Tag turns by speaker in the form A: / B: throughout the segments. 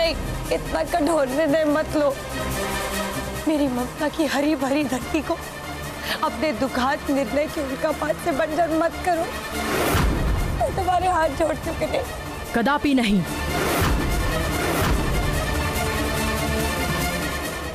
A: नहीं, इतना कठोर निर्णय मत लो। मेरी ममता की हरी भरी धरती को अपने दुखात निर्णय के उल्कापात से बंजर मत करो। मैं तुम्हारे हाथ जोड़ चुके थे।
B: कदापि नहीं।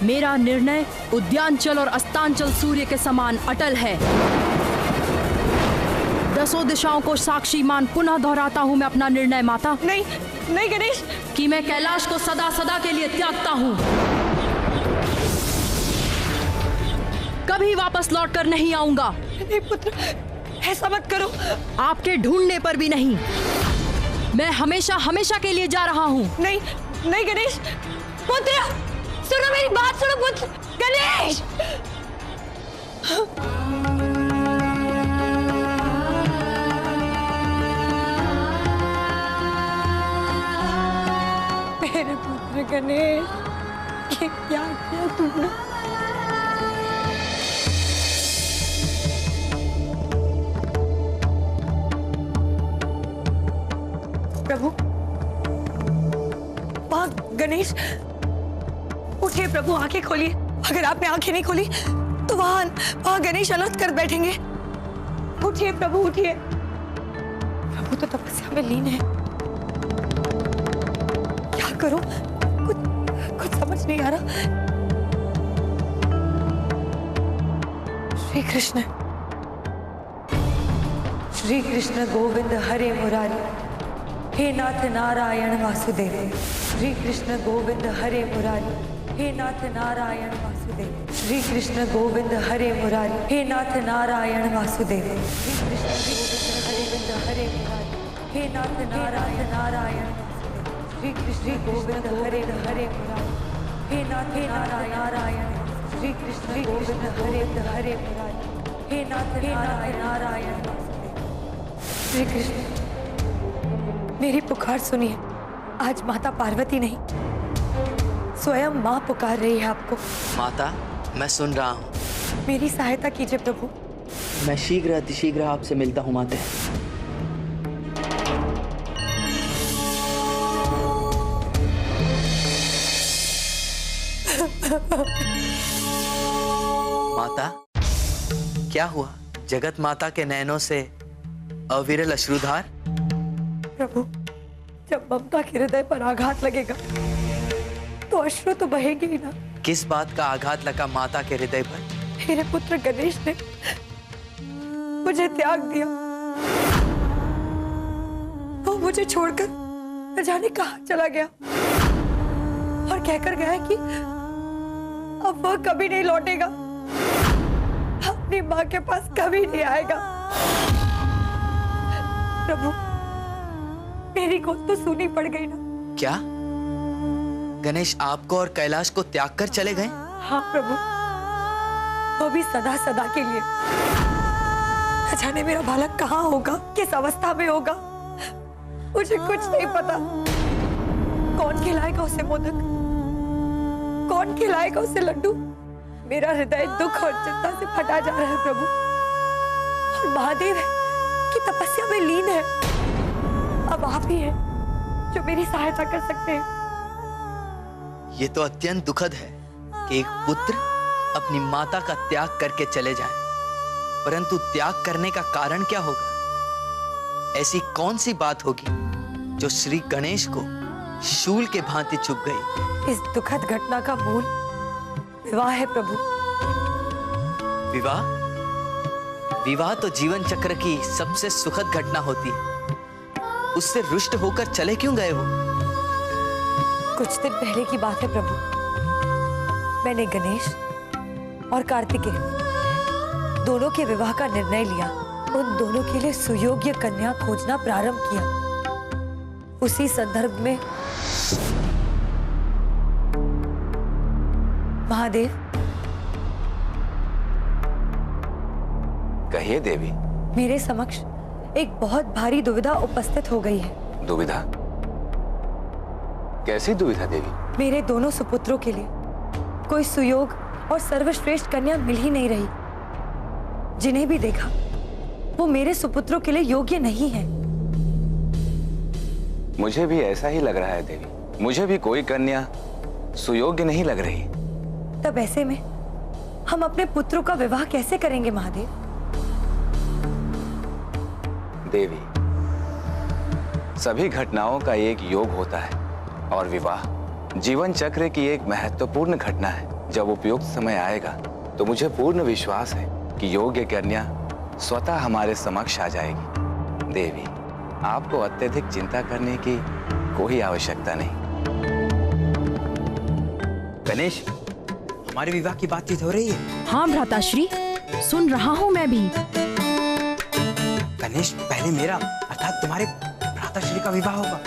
B: मेरा निर्णय उद्यांचल और अस्तांचल सूर्य के समान अटल है। दसों दिशाओं को साक्षी मान पुनः दोहराता हूँ मैं अपना निर्णय माता।
A: नहीं नहीं गणेश,
B: कि मैं कैलाश को सदा सदा के लिए त्यागता हूँ। कभी वापस लौटकर नहीं आऊंगा।
A: नहीं पुत्र, ऐसा मत करो।
B: आपके ढूंढने पर भी नहीं। मैं हमेशा हमेशा के लिए जा रहा हूँ।
A: नहीं नहीं गणेश, पुत्र सुनो मेरी बात, सुनो पुत्र। गणेश, मेरे पुत्र गणेश, ये क्या किया तुमने? प्रभु, मां गणेश, उठिए प्रभु, आंखें खोलिए। अगर आपने आंखें नहीं खोली तो वहां गणेश अनर्थ कर बैठेंगे। उठिए प्रभु, उठिए। प्रभु तो तपस्या में लीन है। क्या करूं? कुछ समझ नहीं आ रहा। श्री कृष्ण गोविंद हरे मुरारी, हे नाथ नारायण वासुदेव। श्री कृष्ण गोविंद हरे मुरारी, हे नाथ नारायण वासुदेव। श्री कृष्ण गोविंद हरे मुरारी, हे नाथ नारायण वासुदेव। श्री कृष्ण गोविंद हरे मुरारी, हे नाथ नारायण वासुदेव। श्री कृष्ण गोविंद हरे मुरारी, हे नाथ नारायण। श्री कृष्ण गोविंद हरे मुरारी, हे नाथ नारायण वासुदेव। श्री कृष्ण, मेरी पुकार सुनिए। आज माता पार्वती नहीं, स्वयं माँ पुकार रही है आपको।
C: माता, मैं सुन रहा हूँ।
A: मेरी सहायता कीजिए प्रभु।
C: मैं शीघ्र अतिशीघ्र आपसे मिलता हूँ माता। माता, क्या हुआ? जगत माता के नैनों से अविरल अश्रुधार?
A: प्रभु, जब ममता के हृदय पर आघात लगेगा तो अश्रु तो बहेंगे ही ना।
C: किस बात का आघात लगा माता के हृदय पर?
A: मेरे पुत्र गणेश ने मुझे त्याग दिया। वो मुझे छोड़कर न जाने कहां चला गया और कहकर गया है कि अब वह कभी नहीं लौटेगा, अपनी मां के पास कभी नहीं आएगा। प्रभु, मेरी गोद तो सूनी पड़ गई ना।
C: क्या गणेश आपको और कैलाश को त्याग कर चले गए?
A: हाँ प्रभु, वो भी सदा सदा के लिए। न जाने मेरा बालक कहाँ होगा, किस अवस्था में होगा, मुझे कुछ नहीं पता। कौन खिलाएगा उसे मोदक, कौन खिलाएगा उसे लड्डू? मेरा हृदय दुख और चिंता से फटा जा रहा है प्रभु। और महादेव है कि तपस्या में लीन है। अब आप ही हैं जो मेरी सहायता कर सकते हैं।
C: ये तो अत्यंत दुखद है कि एक पुत्र अपनी माता का त्याग करके चले जाए, परंतु त्याग करने का कारण क्या होगा? ऐसी कौन सी बात होगी जो श्री गणेश को शूल के भांति चुभ गई?
A: इस दुखद घटना का मूल विवाह है प्रभु।
C: विवाह? विवाह तो जीवन चक्र की सबसे सुखद घटना होती है। उससे रुष्ट होकर चले क्यों गए हो?
A: कुछ दिन पहले की बात है प्रभु। मैंने गणेश और कार्तिकेय दोनों के विवाह का निर्णय लिया। उन दोनों के लिए सुयोग्य कन्या खोजना प्रारंभ किया। उसी संदर्भ में महादेव।
D: कहिए देवी।
A: मेरे समक्ष एक बहुत भारी दुविधा उपस्थित हो गई है।
D: दुविधा? कैसी दुविधा देवी?
A: मेरे दोनों सुपुत्रों के लिए कोई सुयोग और सर्वश्रेष्ठ कन्या मिल ही नहीं रही। जिन्हें भी देखा वो मेरे सुपुत्रों के लिए योग्य नहीं है।
D: मुझे भी ऐसा ही लग रहा है देवी। मुझे भी कोई कन्या सुयोग्य नहीं लग रही।
A: तब ऐसे में हम अपने पुत्रों का विवाह कैसे करेंगे महादेव?
D: देवी, सभी घटनाओं का एक योग होता है और विवाह जीवन चक्र की एक महत्वपूर्ण घटना है। जब उपयुक्त समय आएगा तो मुझे पूर्ण विश्वास है कि योग्य कन्या स्वतः हमारे समक्ष आ जाएगी। देवी, आपको अत्यधिक चिंता करने की कोई आवश्यकता नहीं।
C: गणेश, हमारे विवाह की बातचीत हो रही है।
B: हाँ भ्राताश्री, सुन रहा हूँ मैं भी।
C: गणेश, पहले मेरा अर्थात तुम्हारे भ्राताश्री का विवाह होगा।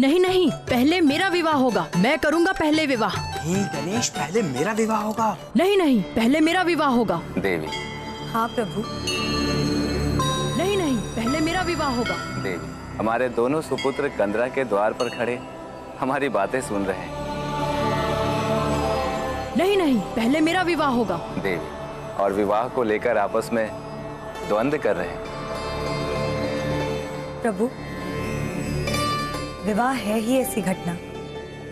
B: नहीं नहीं, पहले मेरा विवाह होगा। मैं करूँगा पहले विवाह।
C: नहीं गणेश, पहले मेरा विवाह होगा।
B: नहीं नहीं, पहले मेरा विवाह होगा।
D: देवी।
A: हाँ प्रभु।
B: नहीं नहीं, पहले मेरा विवाह होगा।
D: देवी, हमारे दोनों सुपुत्र कंदरा के द्वार पर खड़े हमारी बातें सुन रहे हैं।
B: नहीं नहीं, पहले मेरा विवाह होगा।
D: देवी, और विवाह को लेकर आपस में द्वंद्व कर रहे हैं।
A: प्रभु, विवाह है ही ऐसी घटना,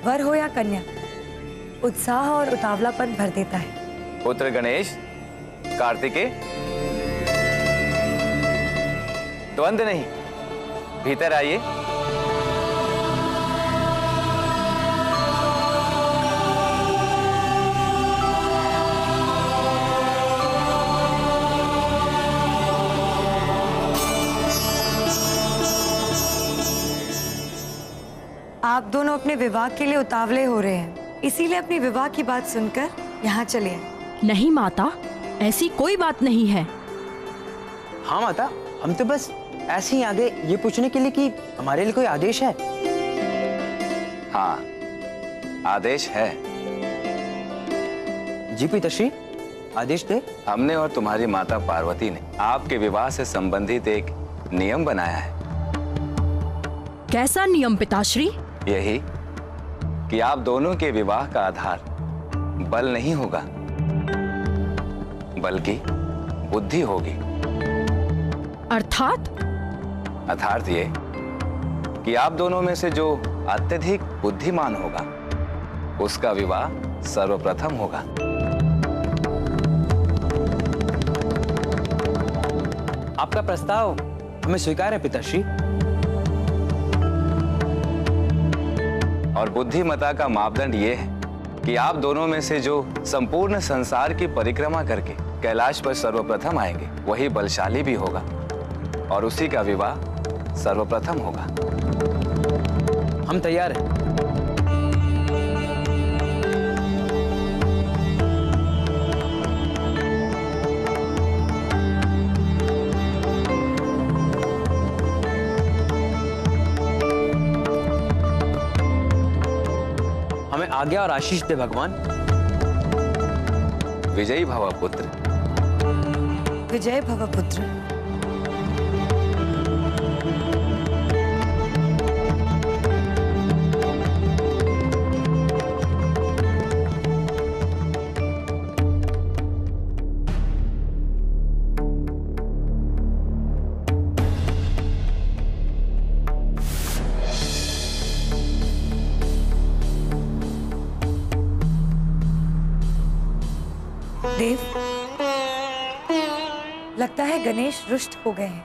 A: वर हो या कन्या, उत्साह और उतावलापन भर देता है।
D: पुत्र गणेश, कार्तिकेय, द्वंद्व नहीं, भीतर आइए।
A: आप दोनों अपने विवाह के लिए उतावले हो रहे हैं, इसीलिए अपनी विवाह की बात सुनकर यहाँ चले आए।
B: नहीं माता, ऐसी कोई बात नहीं है।
E: हाँ माता, हम तो बस ऐसे ही आगे ये पूछने के लिए कि हमारे लिए कोई आदेश है।
D: हाँ, आदेश है।
E: जी पिताश्री, आदेश दे।
D: हमने और तुम्हारी माता पार्वती ने आपके विवाह से संबंधित एक नियम बनाया है।
B: कैसा नियम पिताश्री?
D: यही कि आप दोनों के विवाह का आधार बल नहीं होगा, बल्कि बुद्धि होगी।
B: अर्थात
D: ये कि आप दोनों में से जो अत्यधिक बुद्धिमान होगा उसका विवाह सर्वप्रथम होगा।
E: आपका प्रस्ताव हमें स्वीकार है पिताश्री।
D: और बुद्धिमता का मापदंड ये है कि आप दोनों में से जो संपूर्ण संसार की परिक्रमा करके कैलाश पर सर्वप्रथम आएंगे वही बलशाली भी होगा और उसी का विवाह सर्वप्रथम होगा।
E: हम तैयार हैं। हमें आज्ञा और आशीष दे भगवान।
D: विजयी भव पुत्र।
A: विजय भव पुत्र। देव, लगता है गणेश रुष्ट हो गए हैं।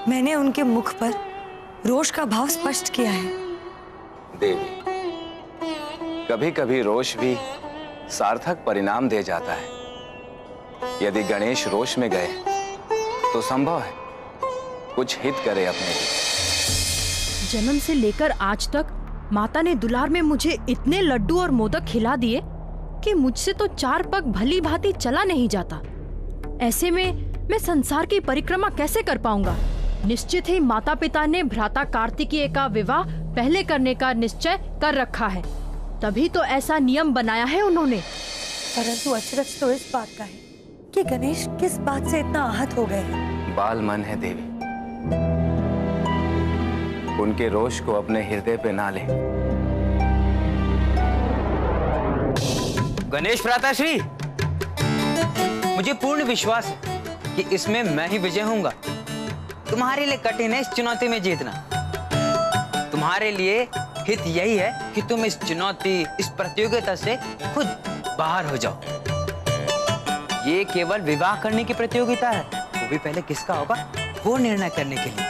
A: मैंने उनके मुख पर रोष का भाव स्पष्ट किया है।
D: देवी, कभी कभी रोष भी सार्थक परिणाम दे जाता है। यदि गणेश रोष में गए तो संभव है कुछ हित करे अपने लिए।
B: जन्म से लेकर आज तक माता ने दुलार में मुझे इतने लड्डू और मोदक खिला दिए कि मुझसे तो 4 पग भली भांति चला नहीं जाता। ऐसे में मैं संसार की परिक्रमा कैसे कर पाऊंगा? निश्चित ही माता पिता ने भ्राता कार्तिकेय का विवाह पहले करने का निश्चय कर रखा है, तभी तो ऐसा नियम बनाया है उन्होंने।
A: परंतु अचरज तो इस बात का है कि गणेश किस बात से इतना आहत हो गए हैं।
D: बाल मन है देवी, उनके रोष को अपने हृदय पे ना ले।
E: गणेश भ्राताश्री, मुझे पूर्ण विश्वास है कि इसमें मैं ही विजय होऊंगा। तुम्हारे लिए कठिन है इस चुनौती में जीतना। तुम्हारे लिए हित यही है कि तुम इस चुनौती, इस प्रतियोगिता से खुद बाहर हो जाओ। ये केवल विवाह करने की प्रतियोगिता है, वो भी पहले किसका होगा वो निर्णय करने के लिए।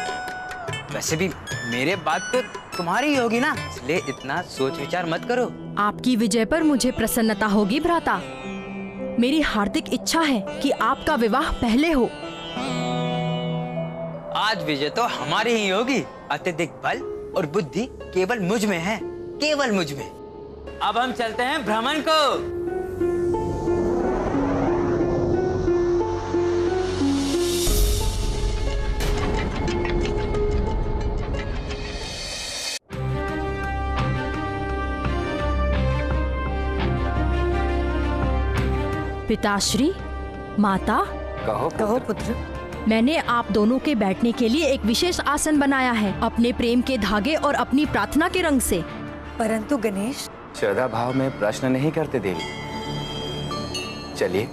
E: वैसे भी मेरे बात तो तुम्हारी ही होगी ना, इसलिए इतना सोच विचार मत करो।
B: आपकी विजय पर मुझे प्रसन्नता होगी भ्राता। मेरी हार्दिक इच्छा है कि आपका विवाह पहले हो।
E: आज विजय तो हमारी ही होगी। अत्यधिक बल और बुद्धि केवल मुझ में है, केवल मुझ में। अब हम चलते हैं भ्रमण को।
B: पिताश्री, माता,
A: कहो पुत्र।
B: मैंने आप दोनों के बैठने के लिए एक विशेष आसन बनाया है, अपने प्रेम के धागे और अपनी प्रार्थना के रंग से।
A: परंतु गणेश,
D: श्रद्धा भाव में प्रश्न नहीं करते देवी। चलिए।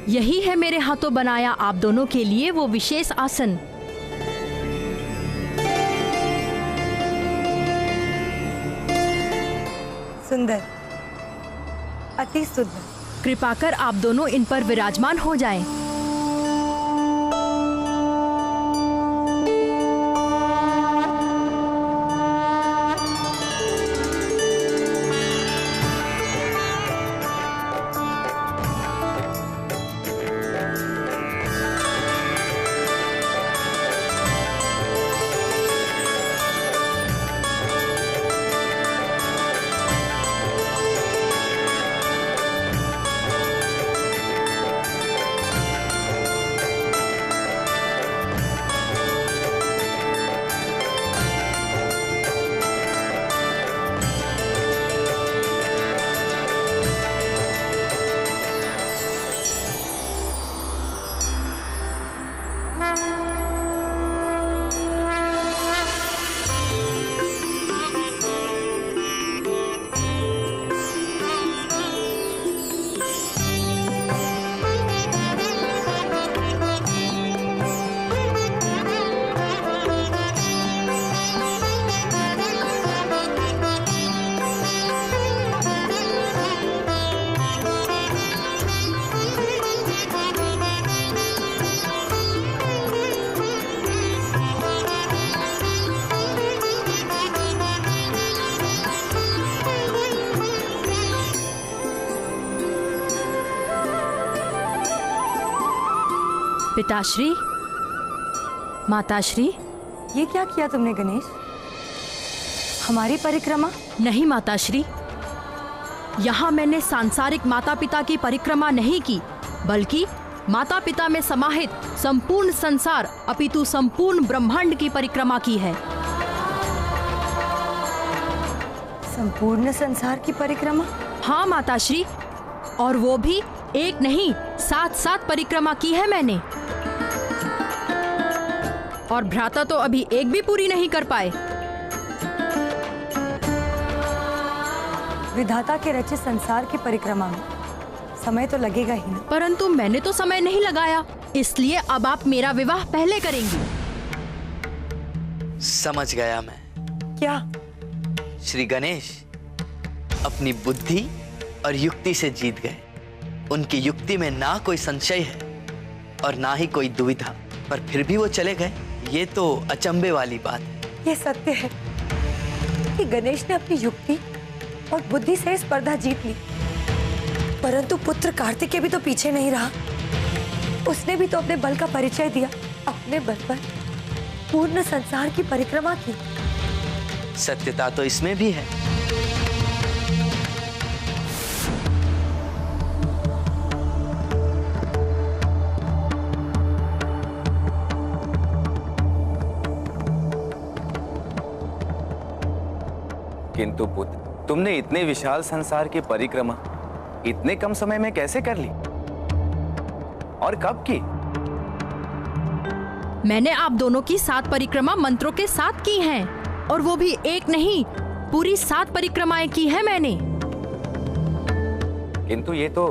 B: यही है मेरे हाथों बनाया आप दोनों के लिए वो विशेष आसन।
A: सुंदर, अति सुंदर।
B: कृपा कर आप दोनों इन पर विराजमान हो जाएं। पिताश्री, माताश्री,
A: ये क्या किया तुमने गणेश? हमारी परिक्रमा?
B: नहीं माताश्री, यहाँ मैंने सांसारिक माता पिता की परिक्रमा नहीं की, बल्कि माता पिता में समाहित संपूर्ण संसार अपितु संपूर्ण ब्रह्मांड की परिक्रमा की है।
A: संपूर्ण संसार की परिक्रमा?
B: हाँ माताश्री, और वो भी एक नहीं 7 परिक्रमा की है मैंने। और भ्राता तो अभी एक भी पूरी नहीं कर पाए।
A: विधाता के रचे संसार की परिक्रमा में समय तो लगेगा ही ना।
B: परंतु मैंने तो समय नहीं लगाया, इसलिए अब आप मेरा विवाह पहले करेंगी।
C: समझ गया मैं।
A: क्या?
C: श्री गणेश अपनी बुद्धि और युक्ति से जीत गए। उनकी युक्ति में ना कोई संशय है और ना ही कोई दुविधा, पर फिर भी वो चले गए। ये तो अचंभे वाली बात है।
A: ये सत्य है कि गणेश ने अपनी युक्ति और बुद्धि से स्पर्धा जीत ली, परंतु पुत्र कार्तिकेय भी तो पीछे नहीं रहा। उसने भी तो अपने बल का परिचय दिया, अपने बल पर पूर्ण संसार की परिक्रमा की।
C: सत्यता तो इसमें भी है।
D: किंतु पुत्र, तुमने इतने विशाल संसार की परिक्रमा इतने कम समय में कैसे कर ली और कब की?
B: मैंने आप दोनों की 7 परिक्रमा मंत्रों के साथ की हैं, और वो भी एक नहीं, पूरी 7 परिक्रमाएं की हैं मैंने।
D: किंतु ये तो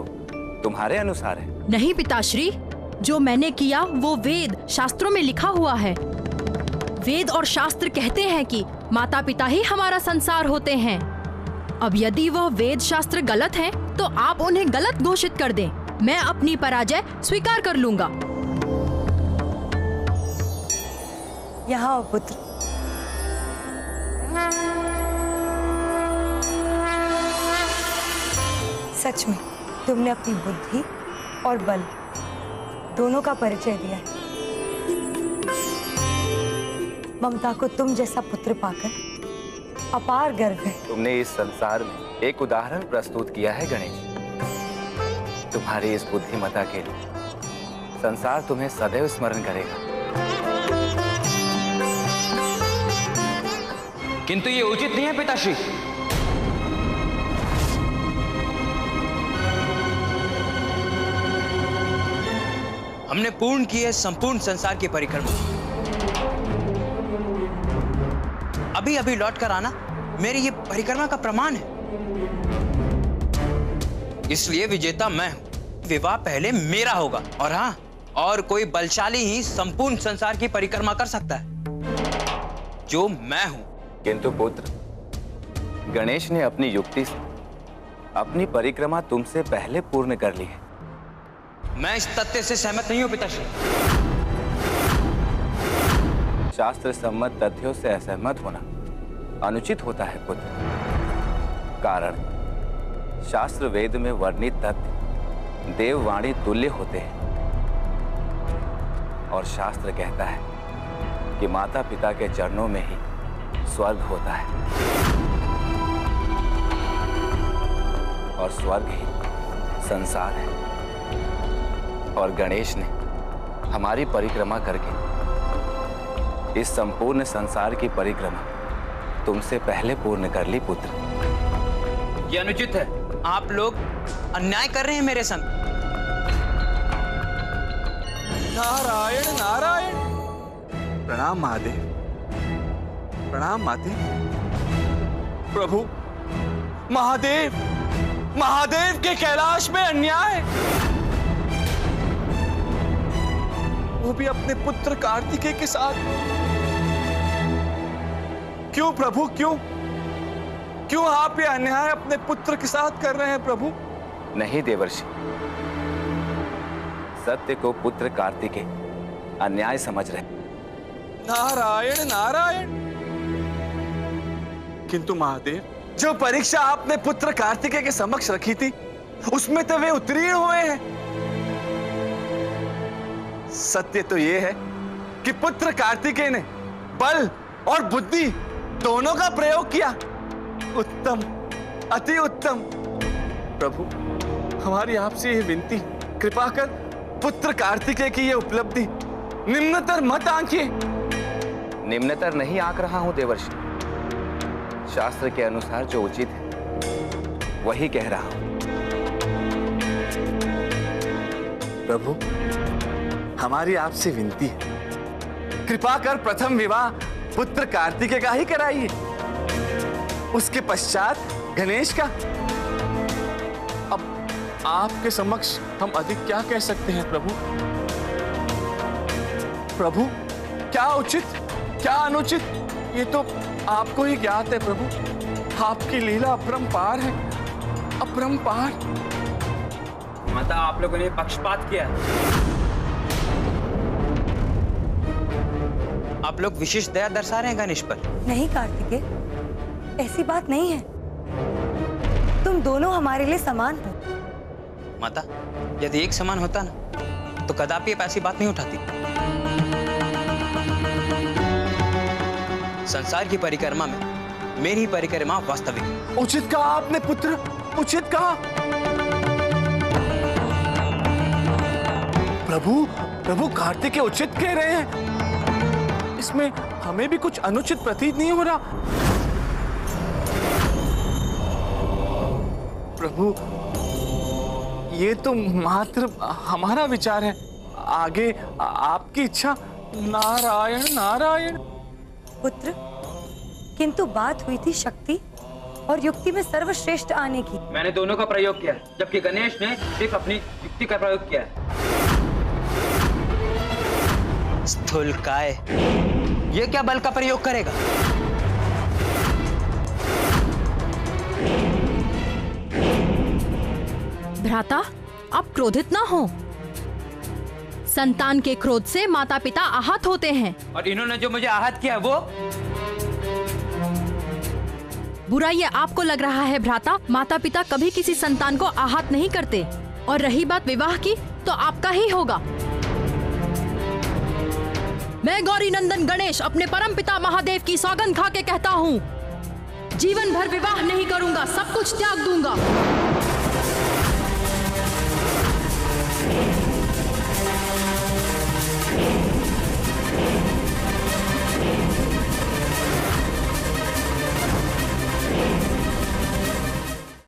D: तुम्हारे अनुसार है।
B: नहीं पिताश्री, जो मैंने किया वो वेद शास्त्रों में लिखा हुआ है। वेद और शास्त्र कहते हैं कि माता पिता ही हमारा संसार होते हैं। अब यदि वह वेद शास्त्र गलत हैं, तो आप उन्हें गलत घोषित कर दें। मैं अपनी पराजय स्वीकार कर लूंगा।
A: यहाँ आओ पुत्र। सच में तुमने अपनी बुद्धि और बल दोनों का परिचय दिया है। ममता को तुम जैसा पुत्र पाकर अपार गर्व है।
D: तुमने इस संसार में एक उदाहरण प्रस्तुत किया है गणेश। तुम्हारी इस बुद्धिमता के लिए संसार तुम्हें सदैव स्मरण करेगा।
E: किंतु ये उचित नहीं है पिताश्री। हमने पूर्ण की है संपूर्ण संसार की परिक्रमा। अभी अभी लौट कर आना मेरी ये परिक्रमा का प्रमाण है। इसलिए विजेता मैं हूं। विवाह पहले मेरा होगा, और हाँ, और कोई बलशाली ही संपूर्ण संसार की परिक्रमा कर सकता है, जो मैं हूं।
D: किंतु पुत्र, गणेश ने अपनी युक्ति से अपनी परिक्रमा तुमसे पहले पूर्ण कर ली है।
E: मैं इस तथ्य से सहमत नहीं हूं पिताश्री।
D: शास्त्र सम्मत तथ्यों से असहमत होना अनुचित होता है पुत्र। कारण शास्त्र वेद में वर्णित तथ्य देववाणी तुल्य होते हैं, और शास्त्र कहता है कि माता पिता के चरणों में ही स्वर्ग होता है, और स्वर्ग ही संसार है। और गणेश ने हमारी परिक्रमा करके इस संपूर्ण संसार की परिक्रमा तुमसे पहले पूर्ण कर ली पुत्र।
E: यह अनुचित है। आप लोग अन्याय कर रहे हैं मेरे संग।
F: नारायण नारायण। प्रणाम महादेव, प्रणाम माते। प्रभु, महादेव, महादेव के कैलाश में अन्याय, वो भी अपने पुत्र कार्तिकेय के साथ। क्यों प्रभु, क्यों क्यों आप ये अन्याय अपने पुत्र के साथ कर रहे हैं प्रभु?
D: नहीं देवर्षि, सत्य को पुत्र कार्तिकेय अन्याय समझ रहे।
F: नारायण नारायण। किंतु महादेव, जो परीक्षा आपने पुत्र कार्तिकेय के समक्ष रखी थी, उसमें तो वे उत्तीर्ण हुए हैं। सत्य तो यह है कि पुत्र कार्तिकेय ने बल और बुद्धि दोनों का प्रयोग किया। उत्तम, अति उत्तम। प्रभु, हमारी आपसे यह विनती, कृपा कर पुत्र कार्तिकेय की यह उपलब्धि निम्नतर मत आंकिए।
D: निम्नतर नहीं आंक रहा हूं देवर्षि। शास्त्र के अनुसार जो उचित है वही कह रहा हूं।
F: प्रभु, हमारी आपसे विनती है, कृपा कर प्रथम विवाह पुत्र कार्तिकेय का ही कराइए, उसके पश्चात गणेश का। अब आपके समक्ष हम अधिक क्या कह सकते हैं प्रभु? प्रभु, क्या उचित क्या अनुचित ये तो आपको ही ज्ञात है प्रभु। आपकी लीला अपरंपार है, अपरंपार।
E: माता, आप लोगों ने पक्षपात किया। आप लोग विशेष दया दर्शा रहे हैं गणेश पर।
A: नहीं कार्तिकेय, ऐसी बात नहीं है। तुम दोनों हमारे लिए समान हो।
E: माता, यदि एक समान होता ना, तो कदापि ऐसी बात नहीं उठाती। संसार की परिक्रमा में मेरी परिक्रमा वास्तविक।
F: उचित कहा आपने पुत्र, उचित कहा। प्रभु, प्रभु कार्तिकेय उचित कह रहे हैं। इसमें हमें भी कुछ अनुचित प्रतीत नहीं हो रहा। प्रभु, ये तो मात्र हमारा विचार है, आगे आपकी इच्छा। नारायण नारायण।
A: पुत्र, किंतु बात हुई थी शक्ति और युक्ति में सर्वश्रेष्ठ आने की।
E: मैंने दोनों का प्रयोग किया, जबकि गणेश ने सिर्फ अपनी युक्ति का प्रयोग किया।
C: स्थूलकाय, ये क्या बल का प्रयोग करेगा?
B: भ्राता, आप क्रोधित ना हो। संतान के क्रोध से माता पिता आहत होते हैं।
E: और इन्होंने जो मुझे आहत किया वो
B: बुरा ये आपको लग रहा है भ्राता, माता पिता कभी किसी संतान को आहत नहीं करते। और रही बात विवाह की, तो आपका ही होगा। मैं गौरी नंदन गणेश अपने परम पिता महादेव की सौगंध खा के कहता हूँ, जीवन भर विवाह नहीं करूंगा, सब कुछ त्याग दूंगा।